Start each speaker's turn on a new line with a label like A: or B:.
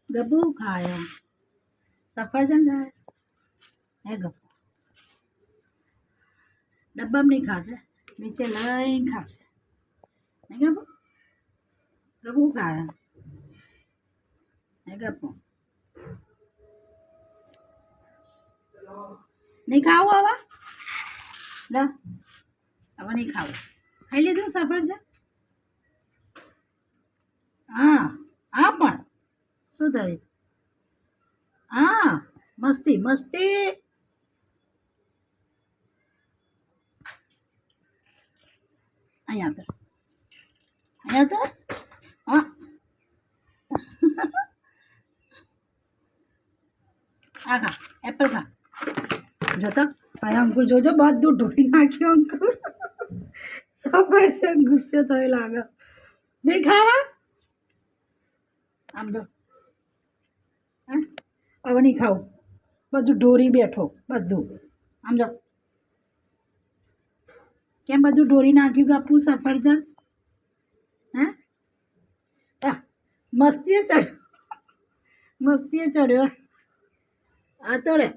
A: ગપુ ખાય સફરજન ખાય હે ગપુ ડબ્બામાં નહીં ખાશે નીચે લઈને ખાશે નહીં ગપુ ગપુ ખાય હે ગપુ નહીં ખાવું હવે લો હવે નહીં ખાવું ખાઈ લીધું સફરજન હા હા પણ શું થયું હા મસ્તી મસ્તી અહીંયા તો હા આ ખા એપલ ખા જોતો ભાઈ અંકુર જોજો બધું ઢોળી નાખ્યું અંકુર સફરજન ગુસ્સે થયો લાગે નહીં ખાવા આમ જો હા હવે નહીં ખાવું બધું ઢોરી બેઠો બધું આમ જો કેમ બધું ઢોરી નાખ્યું ગપુ સફરજન હે મસ્તીએ ચડ્યો આ તો રે